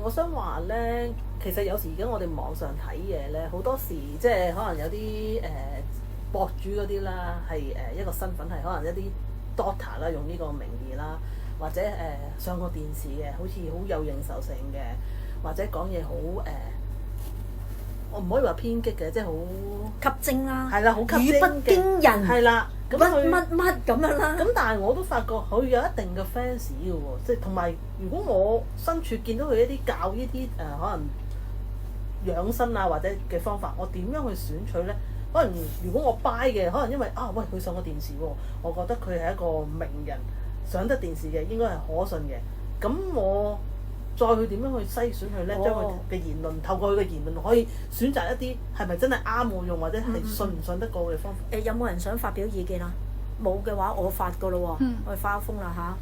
我想話咧，其實有時而家我哋網上睇嘢咧，好多時即係可能有啲博主嗰啲啦，係一個身份係可能一啲 doctor 啦，用呢個名義啦，或者上過電視嘅，好似好有認受性嘅，或者講嘢好我唔可以話偏激嘅，即係好吸睛啦，係啦，好吸睛語不驚人，係啦，咁乜乜咁樣啦。咁但係我都發覺佢有一定嘅 fans 嘅喎，即係同埋如果我身處見到佢一啲教呢啲可能養生啊或者嘅方法，我點樣去選取咧？可能如果我 buy 嘅，可能因為喂佢上過電視喎，我覺得佢係一個名人上得電視嘅，應該係可信嘅。咁我再去點樣去篩選佢咧？將佢嘅言論透過佢嘅言論可以選擇一啲係咪真係啱我用或者係信唔信得過嘅方法？有冇人想發表意見啊？冇嘅話，我發噶咯喎，我哋發風啦嚇。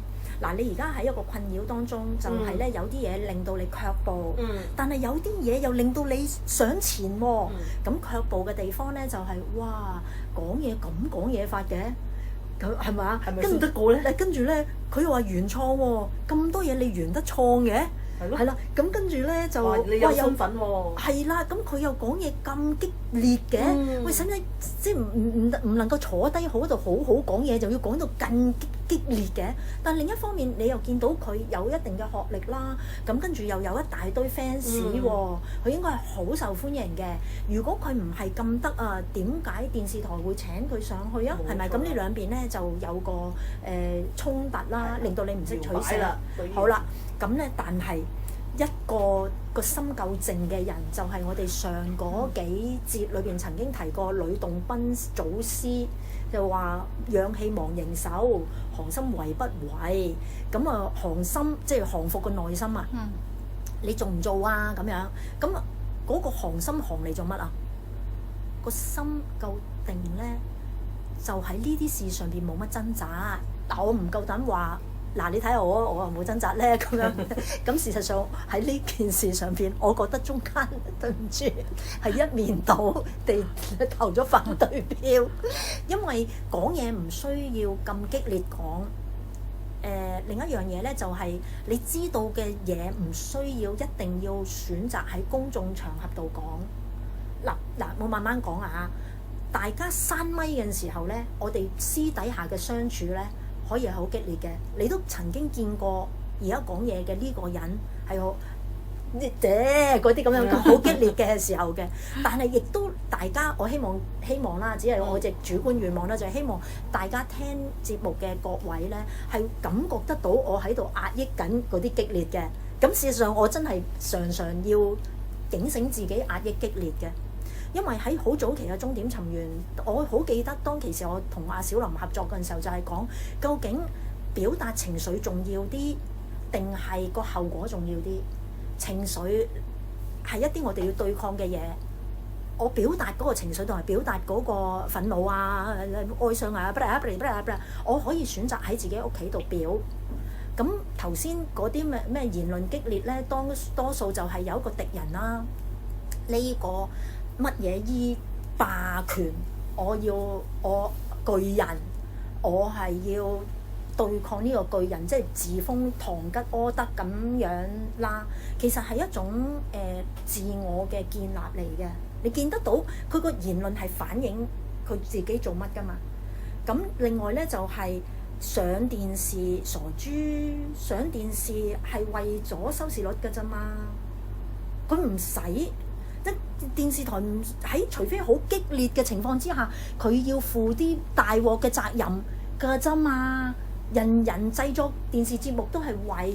嗱，你而家喺一個困擾當中，就係咧有啲嘢令到你卻步，但係有啲嘢又令到你上前喎。咁卻步嘅地方咧就係哇，講嘢咁講嘢法嘅，咁係咪啊？係咪信得過咧？跟住咧，佢又話原創喎，咁多嘢你原得創嘅。係啦，咁跟住咧就哇你有身份喎，係啦，咁佢又講嘢咁激烈嘅，喂使唔使即係唔能夠坐低好度好好講嘢，就要講到更激烈嘅？但另一方面，你又見到佢有一定嘅學歷啦，咁跟住又有一大堆 fans 喎，佢應該係好受歡迎嘅。如果佢唔係咁得啊，點解電視台會請佢上去啊？係咪？咁呢兩邊咧就有個衝突啦，令到你唔識取捨。好啦。咁咧，但係一個心夠靜嘅人，就係我哋上嗰幾節裏邊曾經提過呂洞賓祖師就話養氣忘形手，降心為不為。咁啊，降心即係降服個內心啊。你做唔做啊？咁樣咁嗰個降心降嚟做乜啊？個心夠定咧，就喺呢啲事上邊冇乜掙扎。但我唔夠膽話。嗱，你睇下我又冇掙扎咧咁樣，咁事實上喺呢件事上邊，我覺得中間對唔住係一面倒地投咗反對票，因為講嘢唔需要咁激烈講。另一樣嘢咧就係你知道嘅嘢唔需要一定要選擇喺公眾場合度講。嗱，我慢慢講啊，大家閂咪嘅時候咧，我哋私底下嘅相處咧。可以係好激烈嘅，你都曾經見過而家講嘢嘅呢個人係好嗰啲咁樣好激烈嘅時候嘅，但係亦都大家我希望啦，只係我隻主觀願望啦，就係希望大家聽節目嘅各位咧係感覺得到我喺度壓抑緊嗰啲激烈嘅，咁事實上我真係常常要警醒自己壓抑激烈嘅。因為喺好早期嘅終點尋源，我好記得當其時我同阿小林合作嘅時候，就係講究竟表達情緒重要啲，定係個後果重要啲？情緒係一啲我哋要對抗嘅嘢，我表達嗰個情緒同埋表達嗰個憤怒啊、哀傷啊，我可以選擇喺自己屋企度表。咁頭先嗰啲咩言論激烈咧，多數就係有一個敵人啦，呢個。乜嘢依霸權？我巨人，我係要對抗呢個巨人，即係自封堂吉訶德咁樣啦。其實係一種自我嘅建立嚟嘅，你見得到佢個言論係反映佢自己做乜㗎嘛？咁另外咧就係上電視傻豬，上電視係為咗收視率㗎啫嘛，佢唔使。即電視台唔喺，除非好激烈嘅情況之下，佢要負啲大鑊嘅責任㗎啫嘛。人製作電視節目都係為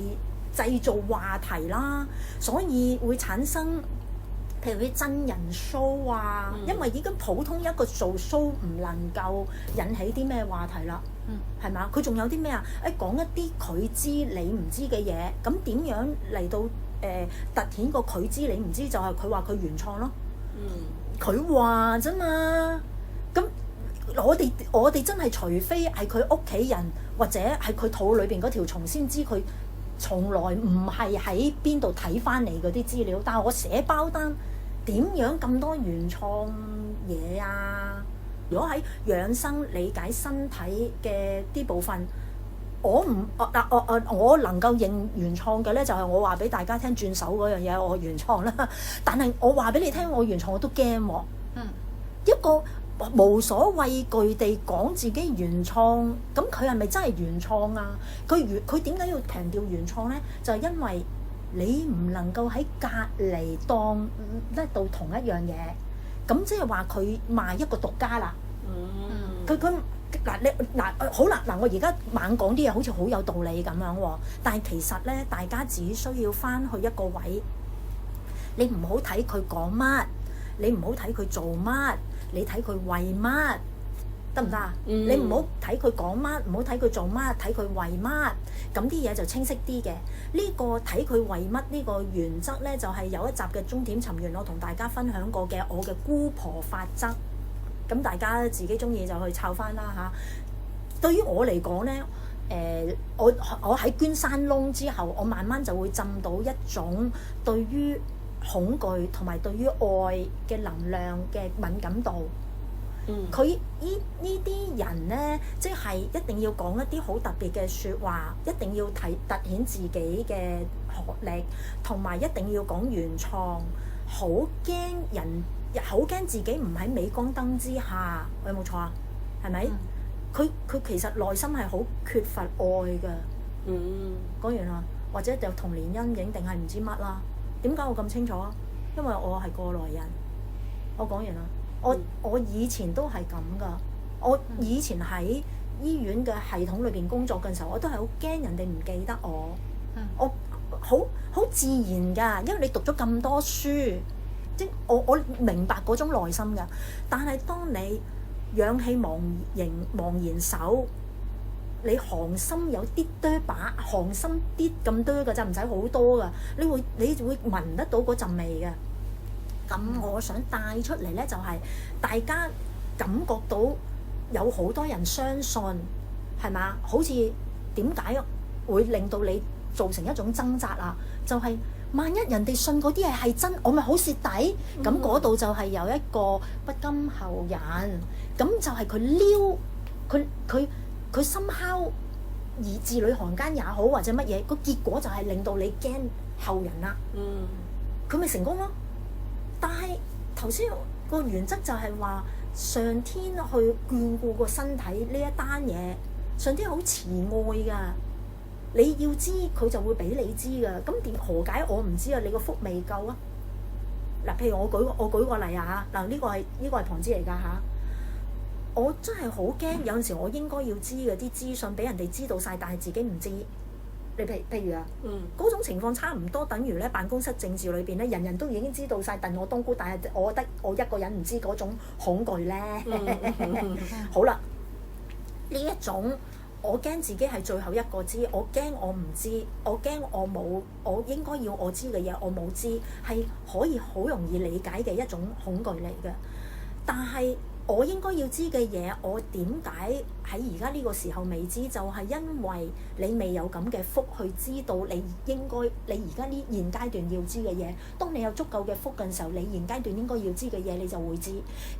製造話題啦，所以會產生譬如啲真人 show 啊，因為已經普通一個做 show 唔能夠引起啲咩話題啦，係嘛？佢仲有啲咩啊？講一啲佢知你唔知嘅嘢，咁點樣嚟到？突顯個佢知你唔知，就係佢話佢原創咯。佢話啫嘛。咁我哋真係除非係佢屋企人或者係佢肚裏邊嗰條蟲先知，佢從來唔係喺邊度睇翻嚟嗰啲資料。但係我寫包單點樣咁多原創嘢啊？如果喺養生理解身體嘅啲部分，我能夠認原創嘅咧，就係我話俾大家聽轉手嗰樣嘢我原創啦。但係我話俾你聽我原創我都驚喎。一個無所畏懼地講自己原創，咁佢係咪真係原創啊？佢點解要強調原創咧？就係因為你唔能夠喺隔離當得到同一樣嘢，咁即係話佢賣一個獨家啦。好啦，嗱我而家猛講啲嘢好似好有道理咁樣喎，但係其實咧，大家只需要翻去一個位，你唔好睇佢講乜，你唔好睇佢做乜，你睇佢為乜，得唔得啊？你唔好睇佢講乜，唔好睇佢做乜，睇佢為乜，咁啲嘢就清晰啲嘅。呢個睇佢為乜呢個原則咧，就係有一集嘅終點尋源，我同大家分享過嘅我嘅姑婆法則。咁大家自己中意就去抄翻啦嚇。對於我嚟講咧，我喺捐山窿之後，我慢慢就會浸到一種對於恐懼同埋對於愛嘅能量嘅敏感度。佢呢啲人咧，即係一定要講一啲好特別嘅説話，一定要凸顯自己嘅學歷，同埋一定要講原創，好驚人。好驚自己唔喺鎂光燈之下，我有冇錯啊？係咪？佢其實內心係好缺乏愛㗎。講完啦，或者就童年陰影定係唔知乜啦？點解我咁清楚啊？因為我係過來人。我講完啦。我以前都係咁㗎。我以前喺醫院嘅系統裏邊工作嘅時候，我都係好驚人哋唔記得我。我好自然㗎，因為你讀咗咁多書。即我明白嗰種內心㗎，但係當你氧氣茫然手，你寒心有啲多把，寒心啲咁多㗎，就唔使好多㗎，你會聞得到嗰陣味嘅。咁我想帶出嚟咧，就係大家感覺到有好多人相信，係嘛？好似點解會令到你造成一種掙扎啊？就係萬一人哋信嗰啲嘢係真，我咪好蝕底。咁嗰度就係有一個不甘後人，咁就係佢撩佢深敲而字裏行間也好，或者乜嘢，個結果就係令到你驚後人啦。佢咪成功咯？但係頭先個原則就係話上天去眷顧個身體呢一單嘢，上天好慈愛㗎。你要知佢就會俾你知㗎，咁何解我唔知啊？你個福未夠啊！嗱，譬如我舉個例啊嚇，嗱呢個係旁支嚟㗎嚇，我真係好驚有陣時我應該要知嘅啲資訊俾人哋知道晒，但係自己唔知。你譬如啊，嗰種情況差唔多等於咧辦公室政治裏邊咧，人人都已經知道晒燉我冬菇，但係我覺得我一個人唔知嗰種恐懼咧。好啦，呢一種。我驚自己係最後一個知，我驚我唔知，我驚我冇，我應該要我知嘅嘢我冇知，係可以好容易理解嘅一種恐懼嚟嘅。但係我應該要知嘅嘢，我點解喺而家呢個時候未知？就係因為你未有咁嘅福去知道你而家呢現階段要知嘅嘢。當你有足夠嘅福嘅時候，你現階段應該要知嘅嘢你就會知。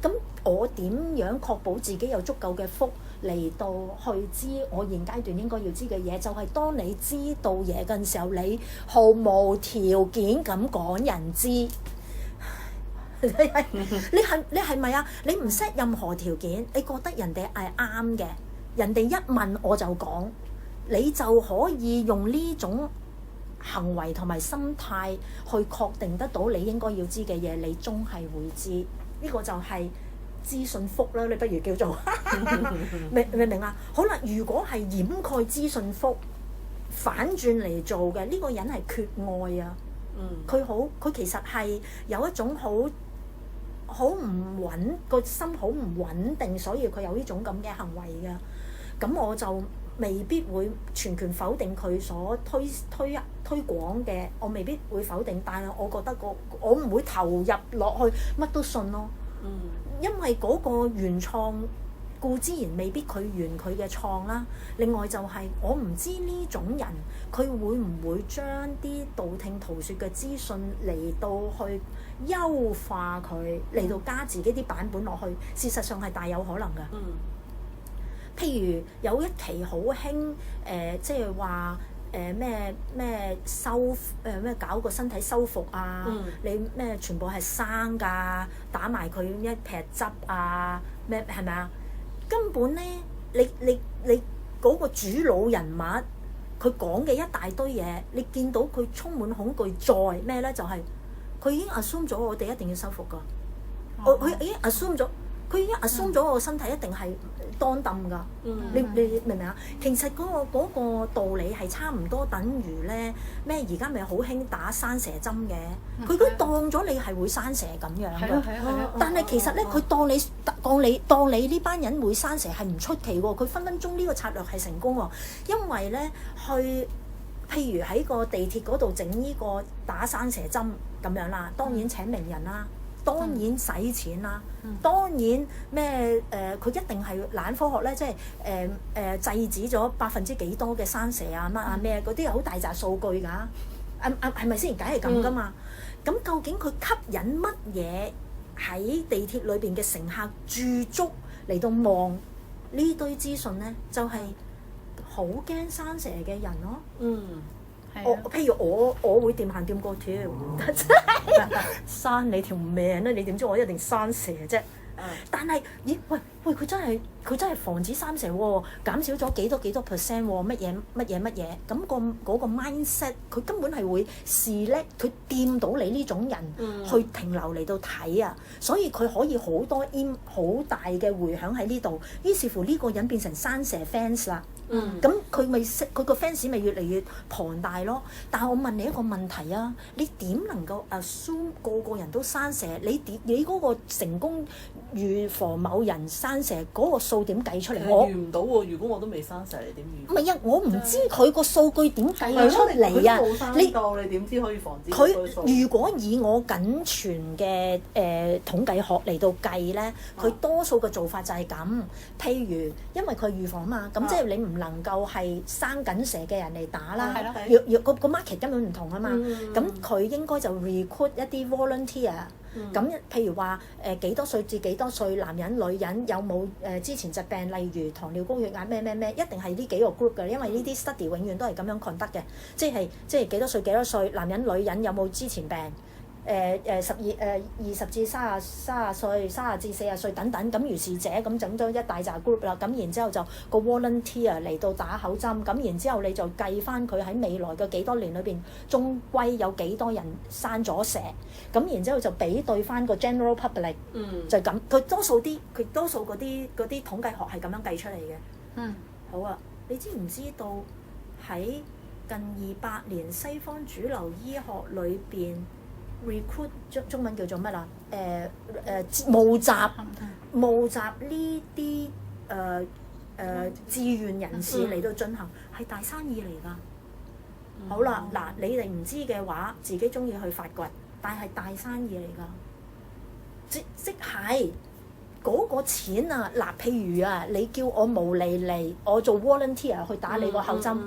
咁我點樣確保自己有足夠嘅福嚟到去知我現階段應該要知嘅嘢？就係當你知道嘢嘅時候，你毫無條件咁講人知。你係咪啊？你唔 set 任何條件，你覺得人哋係啱嘅，人哋一問我就講，你就可以用呢種行為同埋心態去確定得到你應該要知嘅嘢，你終係會知。呢個就係資訊福啦，你不如叫做明唔明啊？好啦，如果係掩蓋資訊福，反轉嚟做嘅呢個人係缺愛啊！佢其實係有一種好唔穩，個心好唔穩定，所以佢有呢種咁嘅行為㗎。咁我就未必會全權否定佢所推廣嘅，我未必會否定，但係我覺得我唔會投入落去乜都信咯。因為嗰個原創固之然未必佢原佢嘅創啦。另外就係我唔知呢種人佢會唔會將啲道聽途說嘅資訊嚟到去優化佢，嚟到加自己啲版本落去，事實上係大有可能㗎。譬如有一期好興即係話咩修咩搞個身體修復啊，你咩全部係生㗎，打埋佢一撇汁啊，咩係咪啊？根本咧，你嗰個主腦人物，佢講嘅一大堆嘢，你見到佢充滿恐懼，在咩咧？就係、佢已經 assume 咗我哋一定要修復㗎。佢已經 assume 咗，佢已經 assume 咗我身體一定係當揼㗎。你明唔明啊？其實嗰個道理係差唔多，等於咧咩？而家咪好興打生蛇針嘅，佢都當咗你係會生蛇咁樣㗎。但係其實咧，佢當你呢班人會生蛇係唔出奇喎。佢分分鐘呢個策略係成功喎，因為咧譬如喺個地鐵嗰度整呢個打生蛇針咁樣啦，當然請名人啦。當然使錢啦，當然咩佢一定係懶科學咧，即係制止咗幾多嘅生蛇啊乜啊咩嗰啲好大紮數據㗎，係咪先？梗係咁㗎嘛。咁究竟佢吸引乜嘢喺地鐵裏邊嘅乘客駐足嚟到望呢堆資訊咧？就係好驚生蛇嘅人咯。譬如我會掂行掂過條，真係生你條命啦！你點知我一定生蛇啫？但係喂，佢真係防止生蛇喎，減少咗幾多 percent 喎？乜嘢？咁嗰個 mindset 佢根本係會視叻，佢掂到你呢種人去停留嚟到睇啊，所以佢可以好大嘅迴響喺呢度。於是乎呢個人變成生蛇 fans 啦。咁佢個 fans 咪越嚟越龐大咯。但係我問你一個問題啊，你點能夠 assume 個人都生蛇？你嗰個成功預防某人生蛇嗰個數點計出嚟？我預唔到喎。如果我都未生蛇，你點預？唔係啊，我唔知佢個數據點計出嚟啊！你點知可以防止佢？如果以我僅存嘅統計學嚟到計咧，佢多數嘅做法就係咁。譬如因為佢預防啊嘛，咁即係你唔能夠係生緊蛇嘅人嚟打啦。若個 market 根本唔同啊嘛，咁佢應該就 recruit 一啲 volunteer。咁譬如話幾多歲至幾多歲，男人女人有冇之前疾病，例如糖尿高血壓咩，一定係呢幾個 group 嘅，因為呢啲 study 永遠都係咁樣 conduct 嘅，即係幾多歲，男人女人有冇之前病，20至30歲，30至40歲等等，咁如是者咁整咗一大紮 group 啦，咁然之後就個 volunteer 嚟到打口針，咁然之後你就計翻佢喺未來嘅幾多年裏邊，終歸有幾多人生咗蛇，咁然之後就比對翻個 general public，就咁，佢多數嗰啲統計學係咁樣計出嚟嘅。好啊，你知唔知道喺近200年西方主流醫學裏邊？recruit 中文叫做乜啊？募集呢啲志願人士嚟到進行係大生意嚟㗎。好啦，嗱，你哋唔知嘅話，自己中意去發掘，但係大生意嚟㗎。即係嗰個錢啊！嗱，譬如啊，你叫我無厘厘，我做 volunteer 去打你個口針，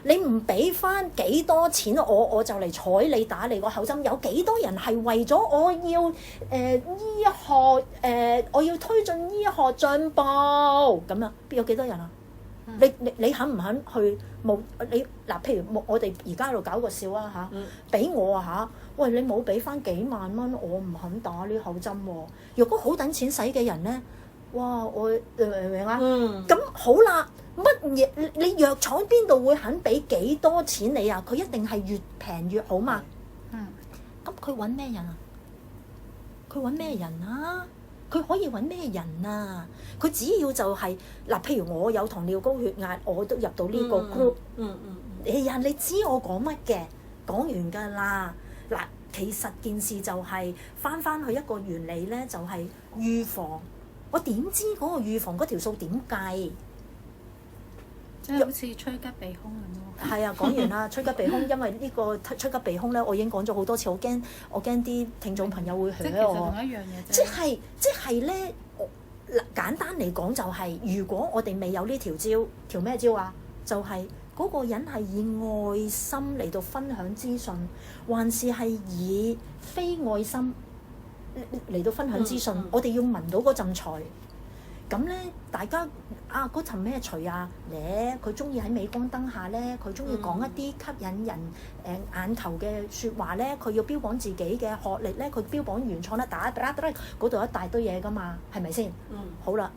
你唔俾翻幾多錢，我就嚟睬你打你個口針。有幾多人係為咗我要醫學我要推進醫學進步咁啊？有幾多人啊？你肯唔肯去冇你嗱？譬如我哋而家喺度搞個笑啊嚇，俾我啊嚇，喂，你冇俾翻幾萬蚊，我唔肯打呢口針喎。若果好等錢使嘅人咧，哇！我明唔明啊？咁好啦，乜嘢你藥廠邊度會肯俾幾多錢你啊？佢一定係越平越好嘛。咁佢揾咩人啊？佢揾咩人啊？佢可以揾咩人啊？佢只要就係嗱，譬如我有糖尿高血壓，我都入到呢個 group。你知我講乜嘅？講完㗎啦。嗱，其實件事就係翻去一個原理咧，就係預防。我點知嗰個預防嗰條數點計？即係好似趨吉避凶咁咯。係啊，講完啦，趨吉避凶，因為呢個趨吉避凶咧，我已經講咗好多次，我驚啲聽眾朋友會響我。即係其實同一樣嘢啫。即係咧，簡單嚟講就係，如果我哋未有呢條咩招啊？就係嗰個人係以愛心嚟到分享資訊，還是係以非愛心嚟到分享資訊？我哋要聞到嗰陣財。咁咧，大家嗰層咩除啊咧，佢中意喺鎂光燈下咧，佢中意講一啲吸引人眼球嘅説話咧，佢要標榜自己嘅學歷咧，佢標榜原創咧，嗰度一大堆嘢噶嘛，係咪先？好啦，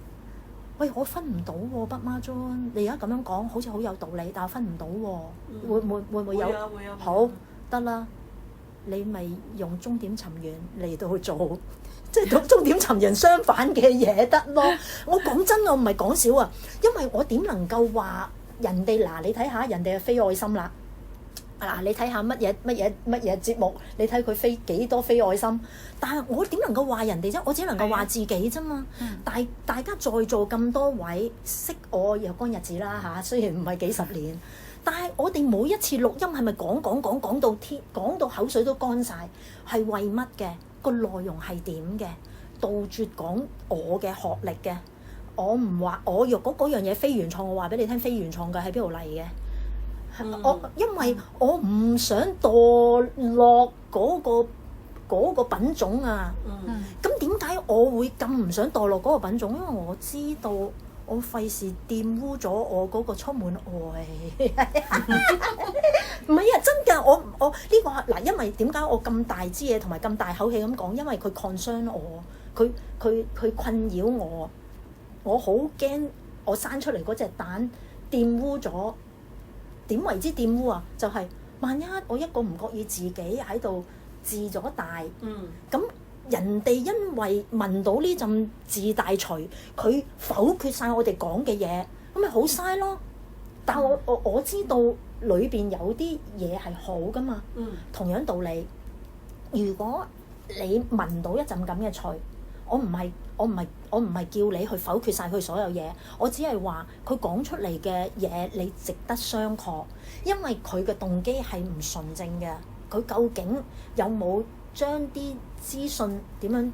喂，我分唔到喎，北媽 John，你而家咁樣講好似好有道理，但係分唔到喎，會唔會有？會啊好得啦，你咪用終點尋源嚟到做。即係同終點尋源相反嘅嘢得咯。我講真，我唔係講笑啊，因為我點能夠話人哋嗱？你睇下人哋嘅非愛心啦，嗱你睇下乜嘢節目，你睇佢飛幾多非愛心，但係我點能夠話人哋啫？我只能夠話自己啫嘛。大家在座咁多位識我若干日子啦嚇，雖然唔係幾十年，但係我哋每一次錄音係咪講到天，講到口水都乾晒，係為乜嘅？個內容係點嘅？杜絕講我嘅學歷嘅，我唔話我若果嗰樣嘢非原創，我話俾你聽非原創嘅喺邊度嚟嘅？因為我唔想墮落嗰個品種啊。咁點解我會咁唔想墮落嗰個品種？因為我知道我費事玷污咗我嗰個充滿愛。唔係啊，真㗎，我呢個嗱，因為點解我咁大支嘢同埋咁大口氣咁講？因為佢 concern 我，佢困擾我，我好驚我生出嚟嗰隻蛋玷污咗。點為之玷污啊？就係萬一我一個唔覺意自己喺度自咗大，咁人哋因為聞到呢陣自大除，佢否決晒我哋講嘅嘢，咁咪好嘥咯。但係我知道裏邊有啲嘢係好噶嘛。同樣道理，如果你聞到一陣咁嘅除，我唔係叫你去否決晒佢所有嘢，我只係話佢講出嚟嘅嘢你值得商榷，因為佢嘅動機係唔純正嘅。佢究竟有冇將啲資訊點樣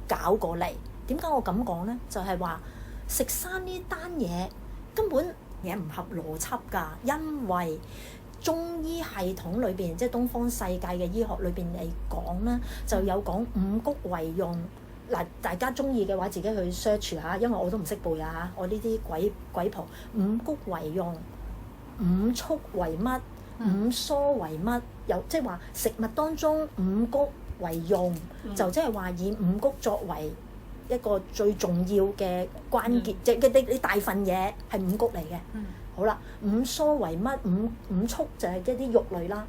搞過嚟？點解我咁講呢？就係話食生呢單嘢根本嘢唔合邏輯㗎，因為中醫系統裏邊，即係東方世界嘅醫學裏邊嚟講咧，就有講五穀為用。嗱，大家中意嘅話，自己去 search 下，因為我都唔識背啊嚇，我呢啲鬼婆。五穀為用，五畜為乜？五蔬為乜？有即係話食物當中五穀為用，就即係話以五穀作為一個最重要嘅關鍵，即係啲大份嘢係五穀嚟嘅。好啦，五蔬為乜？五畜就係一啲肉類啦。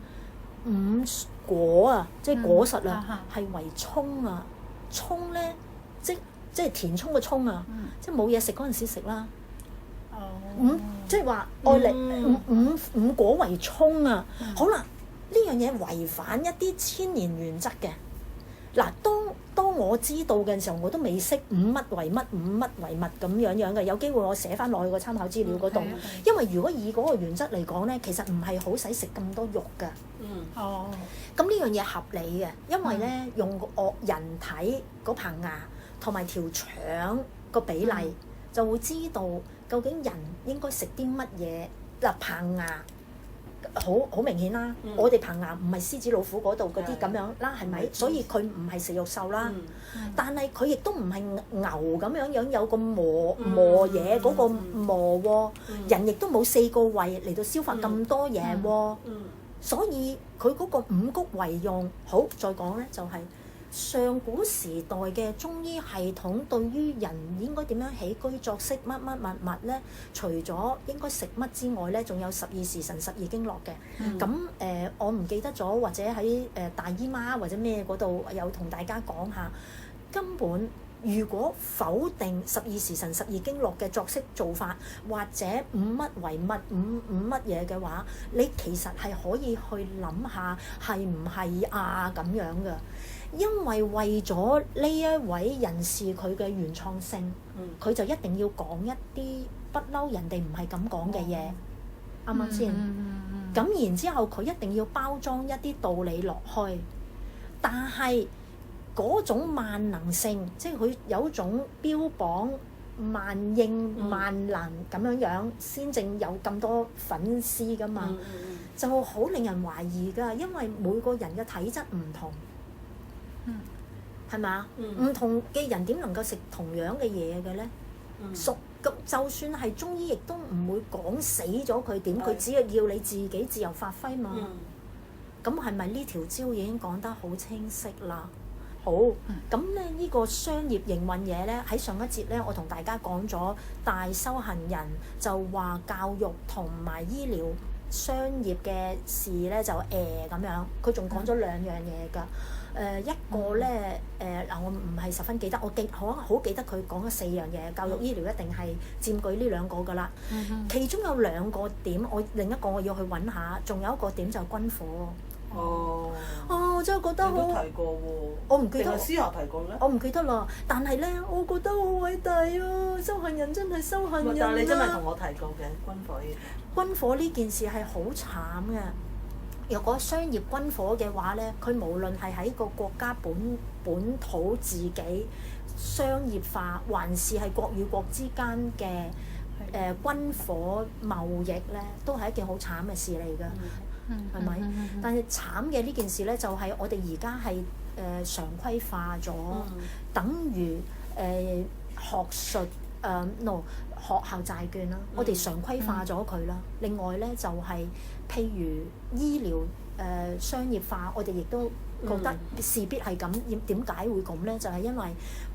五果啊，即係果實啊，係為葱啊。葱咧，即係填充嘅葱啊，即係冇嘢食嗰陣時食啦。即係話愛嚟五果為葱啊。好啦，呢樣嘢違反一啲千年原則嘅。嗱，當我知道嘅時候，我都未識五乜為乜，五乜為乜咁樣嘅。有機會我寫翻落去個參考資料嗰度，因為如果以嗰個原則嚟講咧，其實唔係好使食咁多肉㗎。咁呢樣嘢合理嘅，因為咧用個人體嗰棚牙同埋條腸個比例，就會知道究竟人應該食啲乜嘢。嗱，棚牙好明顯啦，我哋棚牙唔係獅子老虎嗰度嗰啲咁樣啦，係咪？所以佢唔係食肉獸啦，但係佢亦都唔係牛咁樣有個磨嘢嗰個磨喎，人亦都冇四個胃嚟到消化咁多嘢喎，所以佢嗰個五穀為用。好，再講咧就係上古時代嘅中醫系統對於人應該點樣起居作息乜物咧，除咗應該食乜之外咧，仲有12時辰12經絡嘅。咁我唔記得咗，或者喺大姨媽或者咩嗰度有同大家講下。根本如果否定12時辰12經絡嘅作息做法，或者五乜為乜五乜嘢嘅話，你其實係可以去諗下係唔係啊咁樣嘅。因為為咗呢一位人士佢嘅原創性，佢就一定要講一啲不嬲人哋唔係咁講嘅嘢，啱唔啱先？咁然之後佢一定要包裝一啲道理落去，但係嗰種萬能性，即係佢有一種標榜萬應萬能咁樣先正有咁多粉絲噶嘛，就好令人懷疑㗎，因為每個人嘅體質唔同。係咪啊？嗯唔同嘅人點能夠食同樣嘅嘢嘅咧？熟咁就算係中醫，亦都唔會講死咗佢點，佢只係要你自己自由發揮嘛。咁係咪呢條招已經講得好清晰啦？好，咁咧呢個商業營運嘢咧，喺上一節咧，我同大家講咗大修行人就話教育同埋醫療商業嘅事咧就咁樣，佢仲講咗兩樣嘢㗎。一個咧我唔係十分記得，我好記得佢講咗4樣嘢，教育醫療一定係佔據呢兩個㗎啦。其中有2個點，另一個我要去揾下，仲有一個點就係軍火。我真係覺得好。你都提過喎。我唔記得。定係私下提過咧？我唔記得啦，但係咧，我覺得好偉大啊！修行人真係修行人啊！但係你真係同我提過嘅軍火呢？軍火呢件事係好慘嘅。若果商業軍火嘅話咧，佢無論係喺個國家本土自己商業化，還是係國與國之間嘅軍火貿易咧，都係一件好慘嘅事嚟㗎。係咪？但係慘嘅呢件事咧，就係我哋而家係常規化咗，等於學術學校債券啦，我哋常規化咗佢啦。另外咧就係譬如醫療商業化，我哋亦都覺得勢必係咁。點解會咁咧？就係因為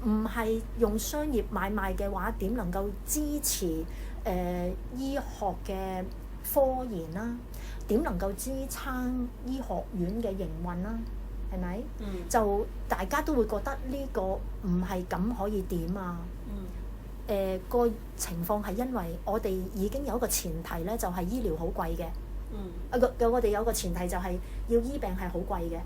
唔係用商業買賣嘅話，點能夠支持醫學嘅科研啦？點能夠支撐醫學院嘅營運啦？係咪？就大家都會覺得呢個唔係咁可以點啊？個情況係因為我哋已經有一個前提咧，就係醫療好貴嘅。我哋有個前提就係要醫病係好貴嘅。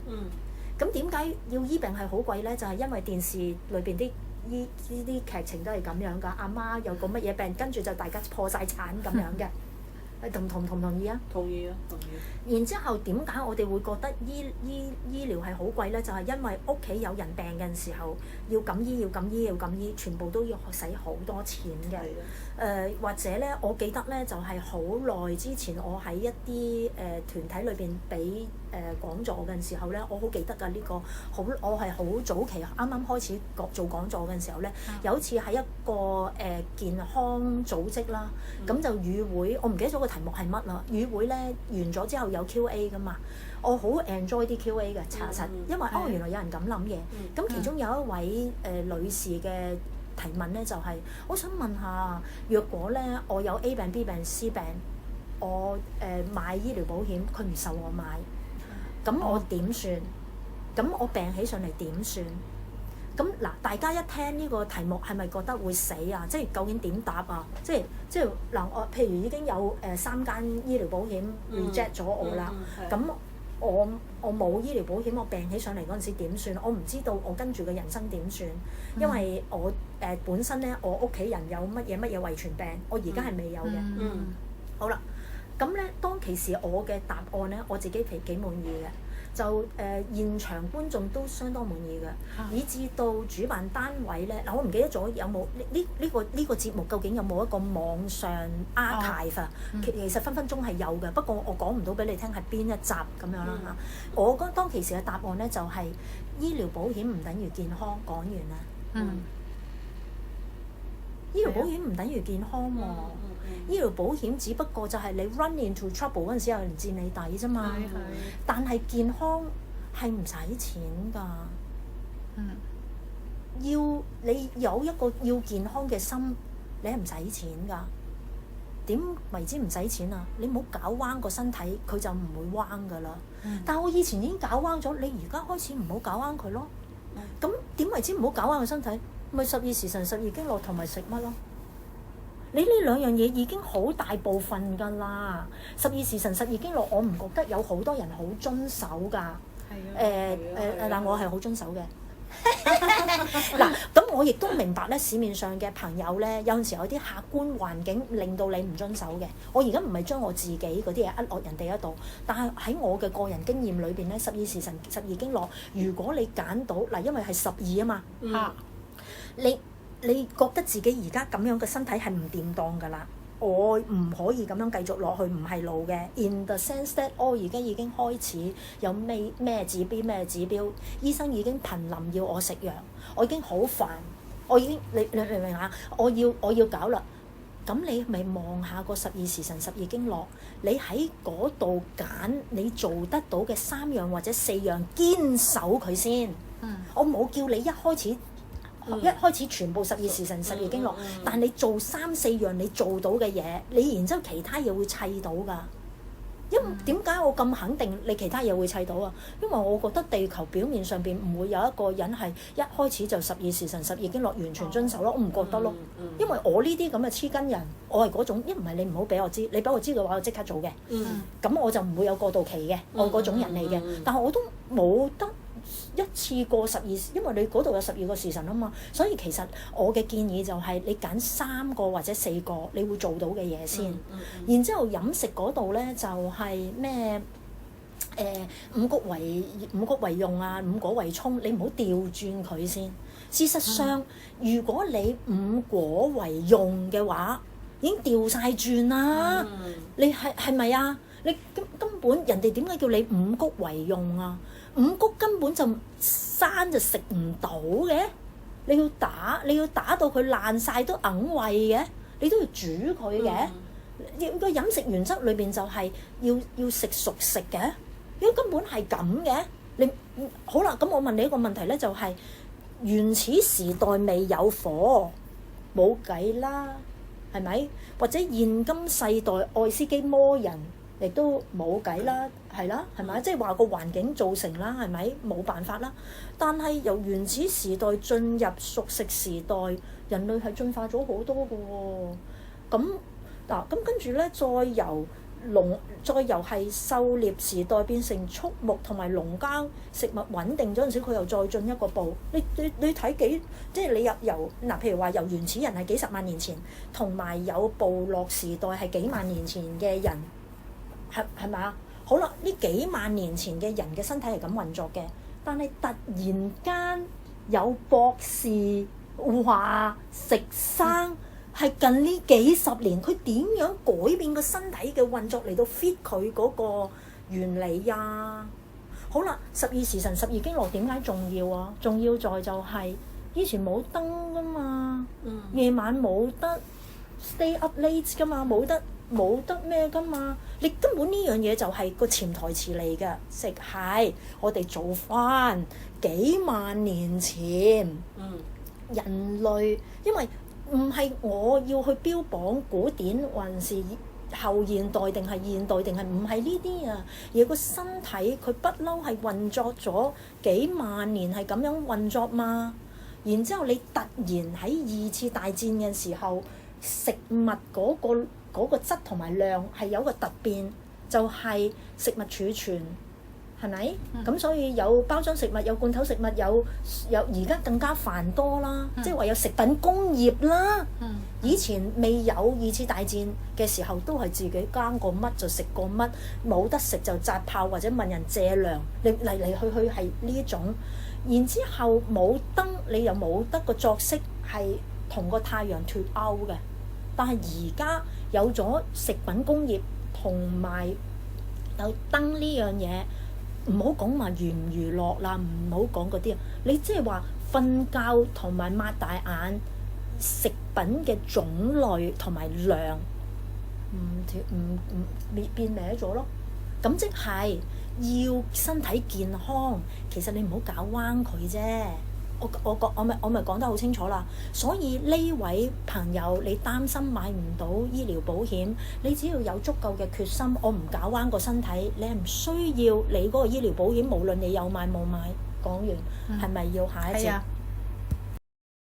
咁點解要醫病係好貴咧？就係因為電視裏邊啲呢啲劇情都係咁樣㗎。阿媽有個乜嘢病，跟住就大家破晒產咁樣嘅。同唔同意啊？同意啊，同意。然之後點解我哋會覺得醫療係好貴咧？就係因為屋企有人病嘅時候，要咁醫，全部都要使好多錢嘅。或者咧，我記得咧，就係好耐之前，我喺一啲團體裏邊俾講座嘅時候咧，我好記得㗎呢個。我係好早期啱啱開始做講座嘅時候咧，有一次喺一個健康組織啦，咁就與會，我唔記得咗個題目係乜啦。與會咧完咗之後有 Q&A 㗎嘛，我好 enjoy 啲 Q&A 嘅查實，因為原來有人咁諗嘢。咁其中有一位女士嘅提問咧，就係我想問下，若果咧我有 A 病、B 病、C 病，我買醫療保險，佢唔受我買，咁我點算？咁我病起上嚟點算？咁嗱，大家一聽呢個題目係咪覺得會死啊？即係究竟點答啊？即係嗱，我譬如已經有3間醫療保險 reject 咗我啦，咁我冇醫療保險，我病起上嚟嗰陣時點算？我唔知道我跟住嘅人生點算，因為我本身咧，我屋企人有乜嘢遺傳病，我而家係未有嘅。好啦，咁咧當其時我嘅答案咧，我自己幾滿意嘅。就現場觀眾都相當滿意嘅，以至到主辦單位咧，嗱我唔記得咗有冇呢個節目究竟有冇一個網上 archive 啊？其實分鐘係有嘅，不過我講唔到俾你聽係邊一集咁樣啦嚇。我當其時嘅答案咧就係醫療保險唔等於健康，講完啦。醫療保險唔等於健康喎。醫療保險只不過就係你 run into trouble 嗰陣時有人墊你底啫嘛，但係健康係唔使錢㗎。要你有一個要健康嘅心，你係唔使錢㗎。點為之唔使錢啊？你唔好搞彎個身體，佢就唔會彎㗎啦。但係我以前已經搞彎咗，你而家開始唔好搞彎佢咯。咁點為之唔好搞彎個身體？咪12時辰、12經絡同埋食乜咯？你呢2樣嘢已經好大部分㗎啦。12時辰、12經絡，我唔覺得有好多人好遵守㗎。但我係好遵守嘅。嗱，咁我亦都明白咧，市面上嘅朋友咧，有陣時有啲客觀環境令到你唔遵守嘅。我而家唔係將我自己嗰啲嘢呃落人哋嗰度，但係喺我嘅個人經驗裏邊咧，12時辰、12經絡，如果你揀到嗱，因為係12啊嘛，你覺得自己而家咁樣嘅身體係唔掂當㗎啦，我唔可以咁樣繼續落去，唔係路嘅。In the sense that 我而家已經開始有咩指標，醫生已經瀕臨要我食藥，我已經好煩，我已經你明唔明啊？我要搞啦。咁你咪望下個12時辰12經絡，你喺嗰度揀你做得到嘅3樣或者4樣，堅守佢先。我冇叫你一開始全部12時辰12經絡，但你做3、4樣你做到嘅嘢，你然之後其他嘢會砌到㗎。因為點解我咁肯定你其他嘢會砌到啊？因為我覺得地球表面上邊唔會有一個人係一開始就12時辰12經絡完全遵守咯，我唔覺得咯。因為我呢啲咁嘅黐筋人，我係嗰種，唔係你唔好俾我知，你俾我知嘅話，我即刻做嘅。咁我就唔會有過渡期嘅，我嗰種人嚟嘅。但係我都冇得一次過12，因為你嗰度有12個時辰啊嘛，所以其實我嘅建議就係你揀3個或者4個你會做到嘅嘢先，然之後飲食嗰度咧就係咩五穀為用啊，五果為充，你唔好調轉佢先。事實上，如果你五果為用嘅話，已經調晒轉啦。你係咪啊？你根本人哋點解叫你五穀為用啊？五穀根本就生就食唔到嘅，你要打到佢爛晒都硬胃嘅，你都要煮佢嘅。個飲食原則裏邊就係要食熟食嘅，因為根本係咁嘅。你好啦，咁我問你一個問題咧，就係原始時代未有火，冇計啦，係咪？或者現今世代愛斯基摩人亦都冇計啦，係啦，係咪？即係話個環境造成啦，係咪？冇辦法啦。但係由原始時代進入熟食時代，人類係進化咗好多嘅喎。咁跟住咧，再由係狩獵時代變成畜牧同埋農耕，食物穩定咗陣時，佢又再進一個步。你睇即係你由譬如話由原始人係幾十萬年前，同埋有部落時代係幾萬年前嘅人。係咪啊？好啦，呢幾萬年前嘅人嘅身體係咁運作嘅，但係突然間有博士話食生係近呢幾十年，佢點樣改變個身體嘅運作嚟到 fit 佢嗰個原理啊？好啦，12時辰12經絡點解重要啊？重要在就係以前冇燈㗎嘛，夜晚冇得 stay up late 㗎嘛，冇得咩㗎嘛？你根本呢樣嘢就係個潛台詞嚟㗎，係我哋做返幾萬年前，人類，因為唔係我要去標榜古典還是後現代定係現代定係唔係呢啲啊？而個身體佢不嬲係運作咗幾萬年係咁樣運作嘛。然之後你突然喺2次大戰嘅時候，食物嗰個質同埋量係有個突變，就係食物儲存，係咪？咁所以有包裝食物，有罐頭食物，有而家更加繁多啦，即係話有食品工業啦。以前未有2次大戰嘅時候，都係自己耕過乜就食過乜，冇得食就紮炮或者問人借糧，你嚟去係呢一種。然之後冇燈，你又冇得個作息係同個太陽脫鈎嘅。但係而家有咗食品工業同埋有燈呢樣嘢，唔好講話娛唔娛樂啦，唔好講嗰啲啊。你即係話瞓覺同埋擘大眼，食品嘅種類同埋量變歪咗咯。咁即係要身體健康，其實你唔好搞彎佢啫。我咪講得好清楚啦，所以呢位朋友你擔心買唔到醫療保險，你只要有足夠嘅決心，我唔搞彎個身體，你係唔需要你嗰個醫療保險，無論你有買冇買。講完係咪要下一節？